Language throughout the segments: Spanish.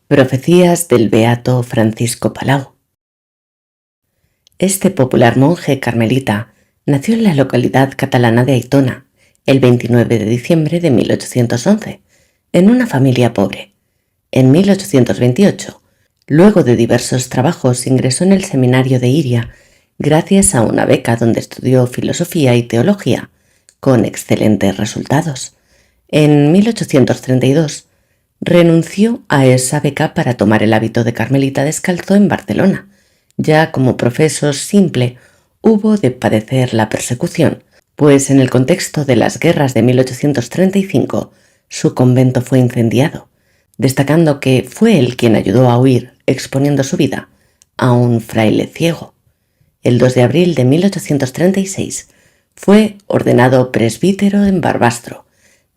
Profecías del beato Francisco Palau. Este popular monje carmelita nació en la localidad catalana de Aitona el 29 de diciembre de 1811, en una familia pobre. En 1828, luego de diversos trabajos, ingresó en el seminario de Iria gracias a una beca donde estudió filosofía y teología, con excelentes resultados. En 1832, renunció a esa beca para tomar el hábito de carmelita descalzo en Barcelona. Ya como profesor simple hubo de padecer la persecución, pues en el contexto de las guerras de 1835 su convento fue incendiado, destacando que fue él quien ayudó a huir, exponiendo su vida a un fraile ciego. El 2 de abril de 1836 fue ordenado presbítero en Barbastro,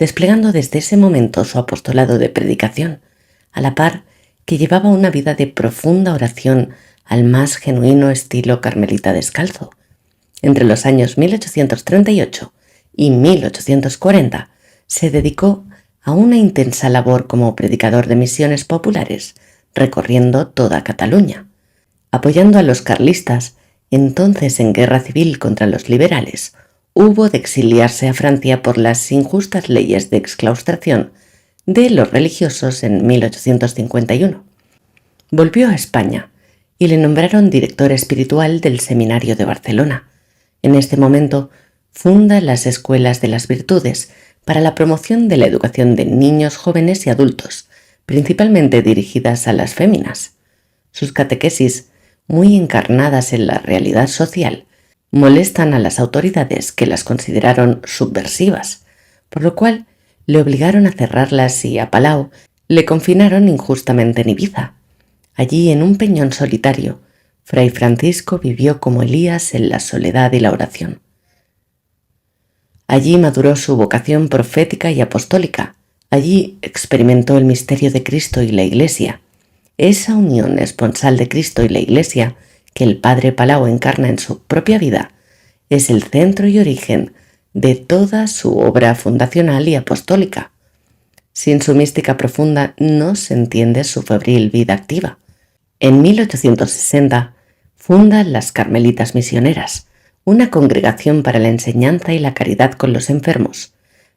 desplegando desde ese momento su apostolado de predicación, a la par que llevaba una vida de profunda oración al más genuino estilo carmelita descalzo. Entre los años 1838 y 1840 se dedicó a una intensa labor como predicador de misiones populares, recorriendo toda Cataluña. Apoyando a los carlistas, entonces en guerra civil contra los liberales, hubo de exiliarse a Francia por las injustas leyes de exclaustración de los religiosos en 1851. Volvió a España y le nombraron director espiritual del Seminario de Barcelona. En este momento funda las Escuelas de las Virtudes para la promoción de la educación de niños, jóvenes y adultos, principalmente dirigidas a las féminas. Sus catequesis, muy encarnadas en la realidad social, molestan a las autoridades que las consideraron subversivas, por lo cual le obligaron a cerrarlas y a Palau le confinaron injustamente en Ibiza. Allí, en un peñón solitario, Fray Francisco vivió como Elías en la soledad y la oración. Allí maduró su vocación profética y apostólica. Allí experimentó el misterio de Cristo y la Iglesia, esa unión esponsal de Cristo y la Iglesia que el padre Palau encarna en su propia vida, es el centro y origen de toda su obra fundacional y apostólica. Sin su mística profunda no se entiende su febril vida activa. En 1860 funda las Carmelitas Misioneras, una congregación para la enseñanza y la caridad con los enfermos.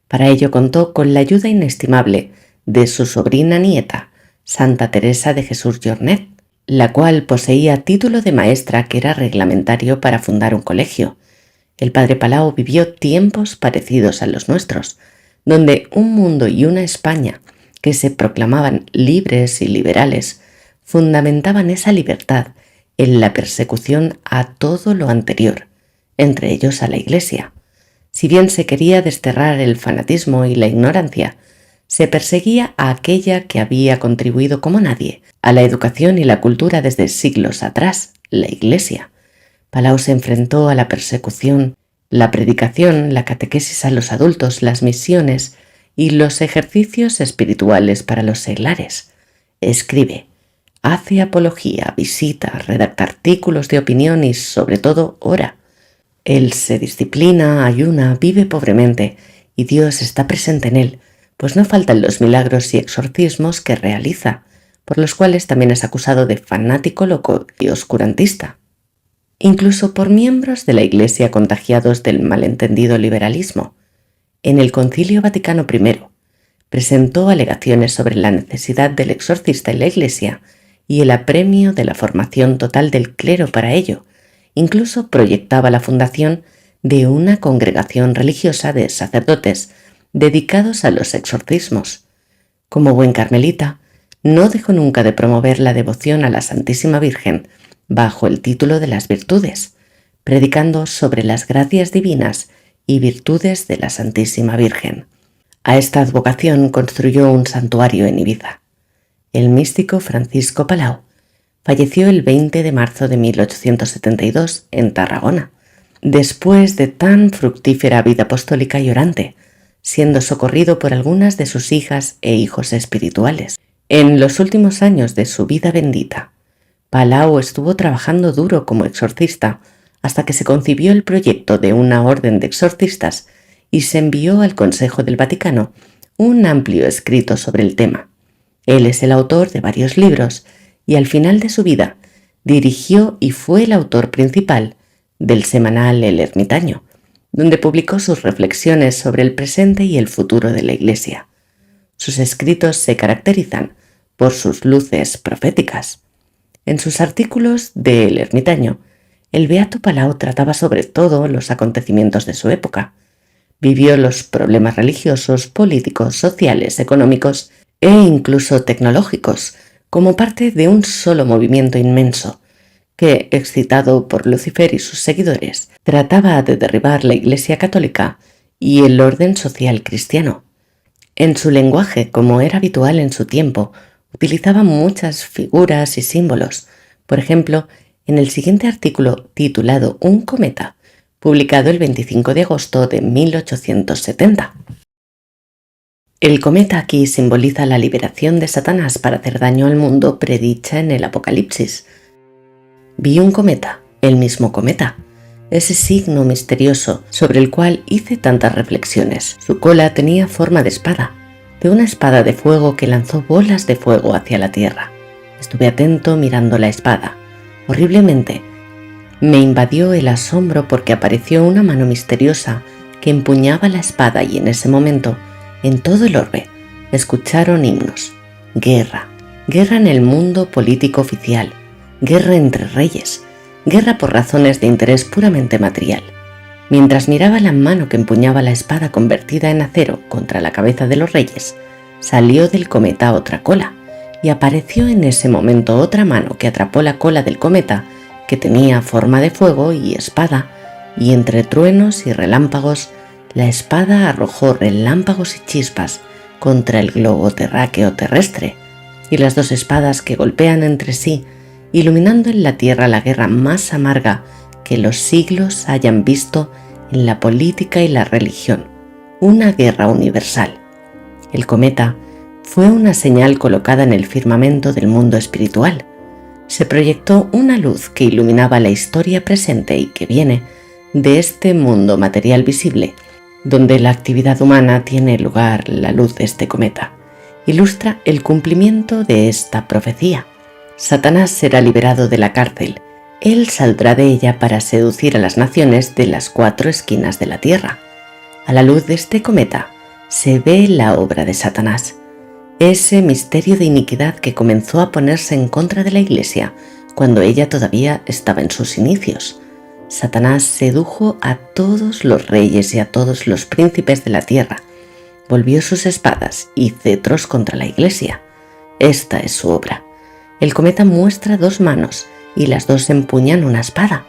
Para ello contó con la ayuda inestimable de su sobrina nieta, Santa Teresa de Jesús Jornet, la cual poseía título de maestra que era reglamentario para fundar un colegio. El padre Palau vivió tiempos parecidos a los nuestros, donde un mundo y una España que se proclamaban libres y liberales fundamentaban esa libertad en la persecución a todo lo anterior, entre ellos a la Iglesia. Si bien se quería desterrar el fanatismo y la ignorancia, se perseguía a aquella que había contribuido como nadie a la educación y la cultura desde siglos atrás, la Iglesia. Palau se enfrentó a la persecución, la predicación, la catequesis a los adultos, las misiones y los ejercicios espirituales para los seglares. Escribe, hace apología, visita, redacta artículos de opinión y, sobre todo, ora. Él se disciplina, ayuna, vive pobremente y Dios está presente en él, pues no faltan los milagros y exorcismos que realiza, por los cuales también es acusado de fanático loco y oscurantista. Incluso por miembros de la Iglesia contagiados del malentendido liberalismo. En el Concilio Vaticano I presentó alegaciones sobre la necesidad del exorcista en la Iglesia y el apremio de la formación total del clero para ello. Incluso proyectaba la fundación de una congregación religiosa de sacerdotes dedicados a los exorcismos. Como buen carmelita, no dejó nunca de promover la devoción a la Santísima Virgen bajo el título de las virtudes, predicando sobre las gracias divinas y virtudes de la Santísima Virgen. A esta advocación construyó un santuario en Ibiza. El místico Francisco Palau falleció el 20 de marzo de 1872 en Tarragona, después de tan fructífera vida apostólica y orante, siendo socorrido por algunas de sus hijas e hijos espirituales. En los últimos años de su vida bendita, Palau estuvo trabajando duro como exorcista hasta que se concibió el proyecto de una orden de exorcistas y se envió al Consejo del Vaticano un amplio escrito sobre el tema. Él es el autor de varios libros y al final de su vida dirigió y fue el autor principal del semanal El Ermitaño, donde publicó sus reflexiones sobre el presente y el futuro de la Iglesia. Sus escritos se caracterizan por sus luces proféticas. En sus artículos de El Ermitaño, el beato Palau trataba sobre todo los acontecimientos de su época. Vivió los problemas religiosos, políticos, sociales, económicos e incluso tecnológicos como parte de un solo movimiento inmenso que, excitado por Lucifer y sus seguidores, trataba de derribar la Iglesia católica y el orden social cristiano. En su lenguaje, como era habitual en su tiempo, utilizaba muchas figuras y símbolos. Por ejemplo, en el siguiente artículo titulado Un cometa, publicado el 25 de agosto de 1870. El cometa aquí simboliza la liberación de Satanás para hacer daño al mundo predicha en el Apocalipsis. Vi un cometa, el mismo cometa, ese signo misterioso sobre el cual hice tantas reflexiones. Su cola tenía forma de una espada de fuego que lanzó bolas de fuego hacia la tierra. Estuve atento mirando la espada. Horriblemente, me invadió el asombro porque apareció una mano misteriosa que empuñaba la espada y en ese momento, en todo el orbe, escucharon himnos. Guerra, guerra en el mundo político oficial, guerra entre reyes, guerra por razones de interés puramente material. Mientras miraba la mano que empuñaba la espada convertida en acero contra la cabeza de los reyes, salió del cometa otra cola y apareció en ese momento otra mano que atrapó la cola del cometa que tenía forma de fuego y espada, y entre truenos y relámpagos, la espada arrojó relámpagos y chispas contra el globo terráqueo terrestre, y las dos espadas que golpean entre sí, iluminando en la tierra la guerra más amarga que los siglos hayan visto en la política y la religión, una guerra universal. El cometa fue una señal colocada en el firmamento del mundo espiritual. Se proyectó una luz que iluminaba la historia presente y que viene de este mundo material visible, donde la actividad humana tiene lugar. La luz de este cometa ilustra el cumplimiento de esta profecía. Satanás será liberado de la cárcel. Él saldrá de ella para seducir a las naciones de las 4 esquinas de la tierra. A la luz de este cometa se ve la obra de Satanás, ese misterio de iniquidad que comenzó a ponerse en contra de la Iglesia cuando ella todavía estaba en sus inicios. Satanás sedujo a todos los reyes y a todos los príncipes de la tierra, volvió sus espadas y cetros contra la Iglesia. Esta es su obra. El cometa muestra 2 manos y las 2 empuñan una espada.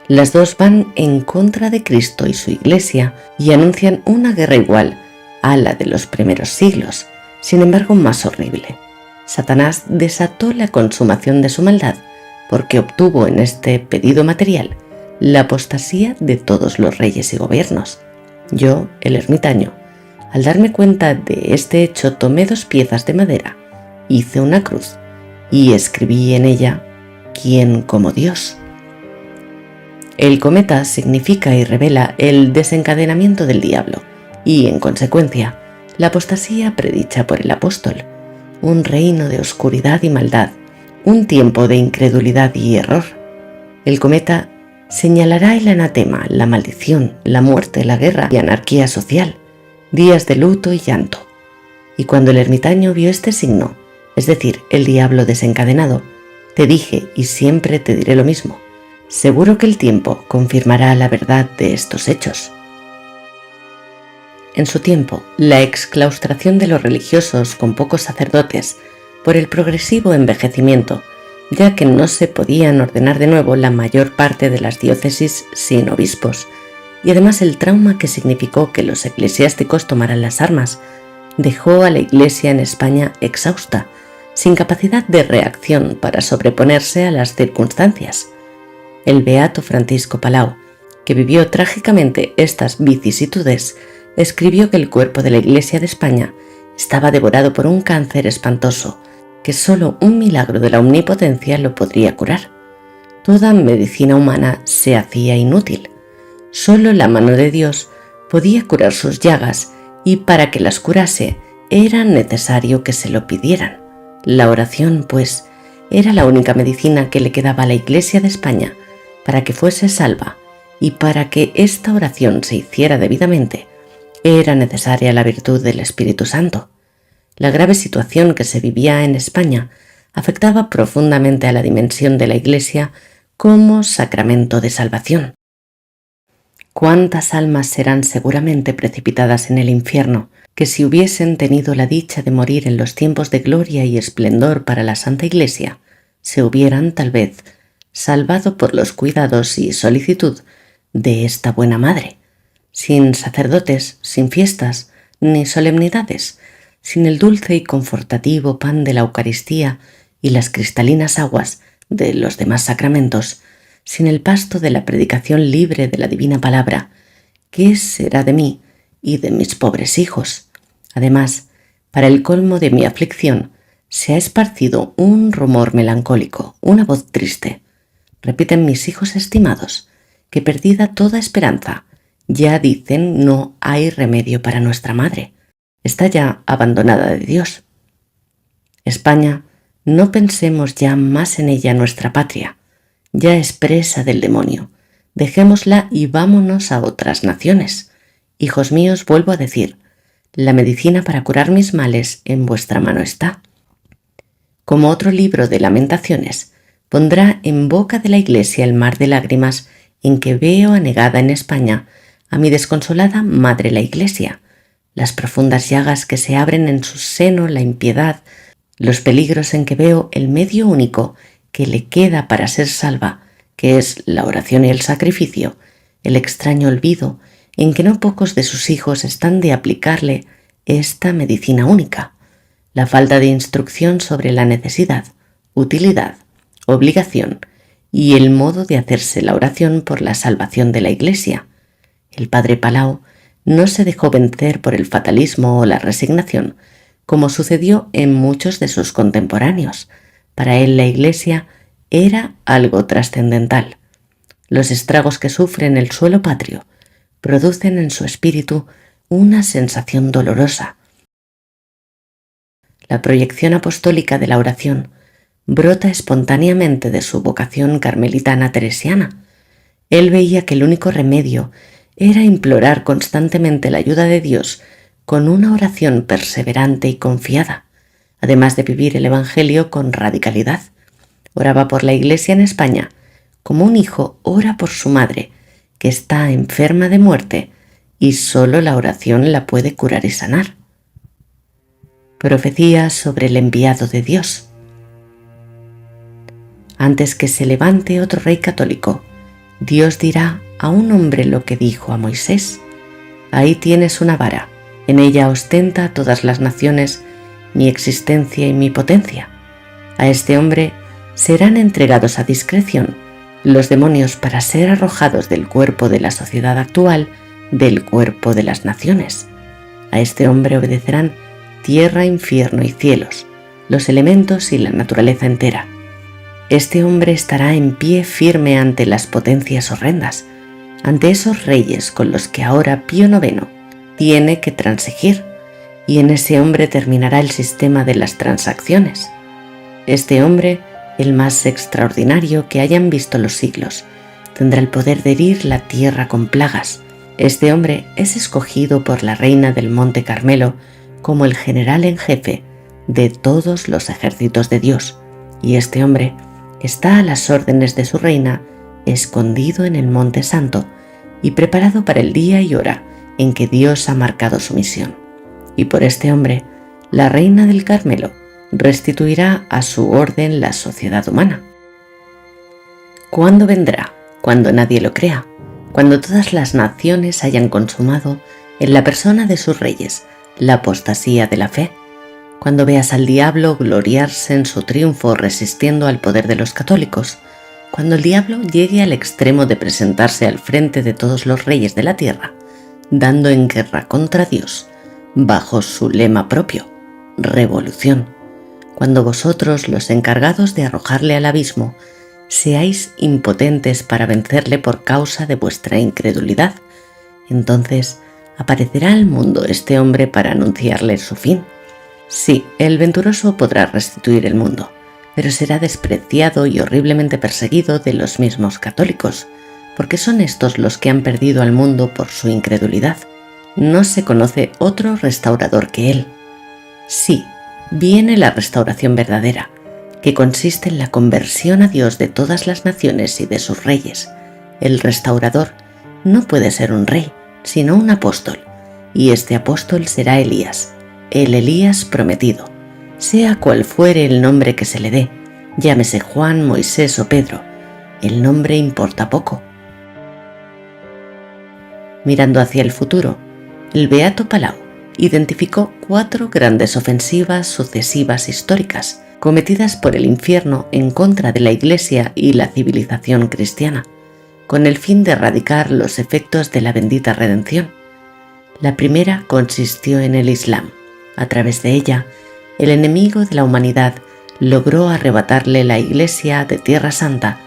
Las 2 van en contra de Cristo y su Iglesia y anuncian una guerra igual a la de los primeros siglos, sin embargo más horrible. Satanás desató la consumación de su maldad porque obtuvo en este pedido material la apostasía de todos los reyes y gobiernos. Yo, el ermitaño, al darme cuenta de este hecho, tomé 2 piezas de madera, hice una cruz y escribí en ella: ¿Quién como Dios? El cometa significa y revela el desencadenamiento del diablo y, en consecuencia, la apostasía predicha por el apóstol, un reino de oscuridad y maldad, un tiempo de incredulidad y error. El cometa señalará el anatema, la maldición, la muerte, la guerra y anarquía social, días de luto y llanto. Y cuando el ermitaño vio este signo, es decir, el diablo desencadenado, te dije y siempre te diré lo mismo: seguro que el tiempo confirmará la verdad de estos hechos. En su tiempo, la exclaustración de los religiosos con pocos sacerdotes por el progresivo envejecimiento, ya que no se podían ordenar de nuevo la mayor parte de las diócesis sin obispos, y además el trauma que significó que los eclesiásticos tomaran las armas, dejó a la Iglesia en España exhausta, sin capacidad de reacción para sobreponerse a las circunstancias. El beato Francisco Palau, que vivió trágicamente estas vicisitudes, escribió que el cuerpo de la Iglesia de España estaba devorado por un cáncer espantoso, que solo un milagro de la omnipotencia lo podría curar. Toda medicina humana se hacía inútil. Solo la mano de Dios podía curar sus llagas, y para que las curase era necesario que se lo pidieran. La oración, pues, era la única medicina que le quedaba a la Iglesia de España para que fuese salva, y para que esta oración se hiciera debidamente, era necesaria la virtud del Espíritu Santo. La grave situación que se vivía en España afectaba profundamente a la dimensión de la Iglesia como sacramento de salvación. ¿Cuántas almas serán seguramente precipitadas en el infierno que si hubiesen tenido la dicha de morir en los tiempos de gloria y esplendor para la Santa Iglesia, se hubieran, tal vez, salvado por los cuidados y solicitud de esta buena madre, sin sacerdotes, sin fiestas, ni solemnidades, sin el dulce y confortativo pan de la Eucaristía y las cristalinas aguas de los demás sacramentos, sin el pasto de la predicación libre de la divina palabra? ¿Qué será de mí y de mis pobres hijos? Además, para el colmo de mi aflicción, se ha esparcido un rumor melancólico, una voz triste. Repiten mis hijos estimados, que perdida toda esperanza, ya dicen no hay remedio para nuestra madre. Está ya abandonada de Dios. España, no pensemos ya más en ella, nuestra patria. Ya es presa del demonio. Dejémosla y vámonos a otras naciones. Hijos míos, vuelvo a decir, la medicina para curar mis males en vuestra mano está. Como otro libro de lamentaciones, pondrá en boca de la Iglesia el mar de lágrimas en que veo anegada en España a mi desconsolada madre la Iglesia, las profundas llagas que se abren en su seno, la impiedad, los peligros en que veo el medio único que le queda para ser salva, que es la oración y el sacrificio, el extraño olvido en que no pocos de sus hijos están de aplicarle esta medicina única, la falta de instrucción sobre la necesidad, utilidad, obligación y el modo de hacerse la oración por la salvación de la Iglesia. El padre Palau no se dejó vencer por el fatalismo o la resignación, como sucedió en muchos de sus contemporáneos. Para él la Iglesia era algo trascendental. Los estragos que sufre en el suelo patrio producen en su espíritu una sensación dolorosa. La proyección apostólica de la oración brota espontáneamente de su vocación carmelitana teresiana. Él veía que el único remedio era implorar constantemente la ayuda de Dios con una oración perseverante y confiada, además de vivir el Evangelio con radicalidad. Oraba por la Iglesia en España, como un hijo ora por su madre, que está enferma de muerte, y solo la oración la puede curar y sanar. Profecía sobre el enviado de Dios. Antes que se levante otro rey católico, Dios dirá a un hombre lo que dijo a Moisés: ahí tienes una vara, en ella ostenta a todas las naciones mi existencia y mi potencia. A este hombre serán entregados a discreción los demonios para ser arrojados del cuerpo de la sociedad actual, del cuerpo de las naciones. A este hombre obedecerán tierra, infierno y cielos, los elementos y la naturaleza entera. Este hombre estará en pie firme ante las potencias horrendas, ante esos reyes con los que ahora Pío IX tiene que transigir, y en ese hombre terminará el sistema de las transacciones. Este hombre, el más extraordinario que hayan visto los siglos, tendrá el poder de herir la tierra con plagas. Este hombre es escogido por la reina del Monte Carmelo como el general en jefe de todos los ejércitos de Dios, y este hombre está a las órdenes de su reina, escondido en el Monte Santo y preparado para el día y hora en que Dios ha marcado su misión. Y por este hombre, la reina del Carmelo restituirá a su orden la sociedad humana. ¿Cuándo vendrá? Cuando nadie lo crea, cuando todas las naciones hayan consumado en la persona de sus reyes la apostasía de la fe, cuando veas al diablo gloriarse en su triunfo resistiendo al poder de los católicos, cuando el diablo llegue al extremo de presentarse al frente de todos los reyes de la tierra, dando en guerra contra Dios, bajo su lema propio, revolución, cuando vosotros, los encargados de arrojarle al abismo, seáis impotentes para vencerle por causa de vuestra incredulidad, entonces aparecerá al mundo este hombre para anunciarle su fin. Sí, el venturoso podrá restituir el mundo, pero será despreciado y horriblemente perseguido de los mismos católicos, porque son estos los que han perdido al mundo por su incredulidad. No se conoce otro restaurador que él. Sí, viene la restauración verdadera, que consiste en la conversión a Dios de todas las naciones y de sus reyes. El restaurador no puede ser un rey, sino un apóstol, y este apóstol será Elías, el Elías prometido, sea cual fuere el nombre que se le dé, llámese Juan, Moisés o Pedro, el nombre importa poco. Mirando hacia el futuro, el beato Palau identificó 4 grandes ofensivas sucesivas históricas cometidas por el infierno en contra de la Iglesia y la civilización cristiana, con el fin de erradicar los efectos de la bendita redención. La primera consistió en el Islam. A través de ella, el enemigo de la humanidad logró arrebatarle la Iglesia de Tierra Santa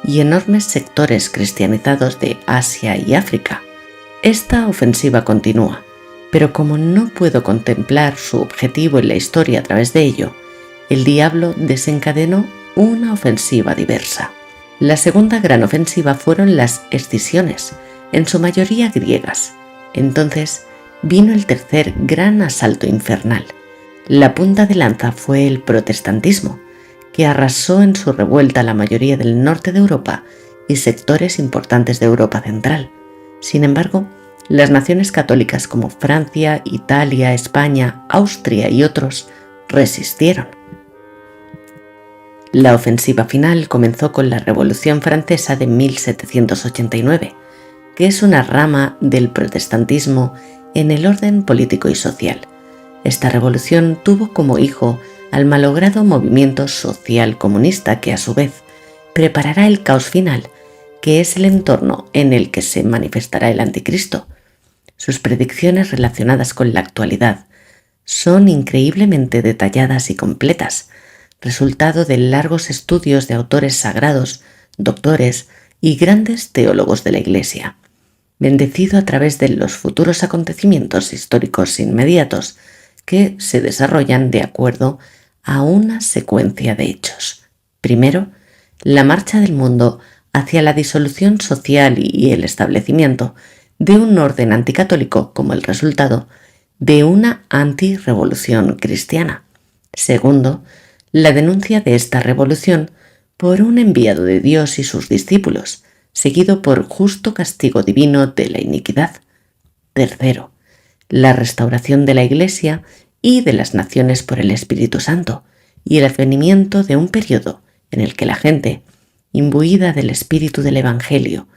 y enormes sectores cristianizados de Asia y África. Esta ofensiva continúa, pero como no puedo contemplar su objetivo en la historia a través de ello, el diablo desencadenó una ofensiva diversa. La segunda gran ofensiva fueron las escisiones, en su mayoría griegas. Entonces vino el tercer gran asalto infernal. La punta de lanza fue el protestantismo, que arrasó en su revuelta la mayoría del norte de Europa y sectores importantes de Europa central. Sin embargo, las naciones católicas como Francia, Italia, España, Austria y otros resistieron. La ofensiva final comenzó con la Revolución Francesa de 1789, que es una rama del protestantismo en el orden político y social. Esta revolución tuvo como hijo al malogrado movimiento social comunista que a su vez preparará el caos final, que es el entorno en el que se manifestará el anticristo. Sus predicciones relacionadas con la actualidad son increíblemente detalladas y completas, resultado de largos estudios de autores sagrados, doctores y grandes teólogos de la Iglesia, bendecido a través de los futuros acontecimientos históricos inmediatos que se desarrollan de acuerdo a una secuencia de hechos. Primero, la marcha del mundo hacia la disolución social y el establecimiento de un orden anticatólico como el resultado de una antirrevolución cristiana. Segundo, la denuncia de esta revolución por un enviado de Dios y sus discípulos, seguido por justo castigo divino de la iniquidad. Tercero, la restauración de la Iglesia y de las naciones por el Espíritu Santo y el advenimiento de un periodo en el que la gente, imbuida del espíritu del Evangelio,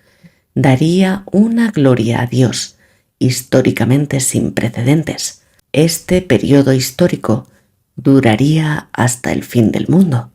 daría una gloria a Dios históricamente sin precedentes. Este periodo histórico duraría hasta el fin del mundo.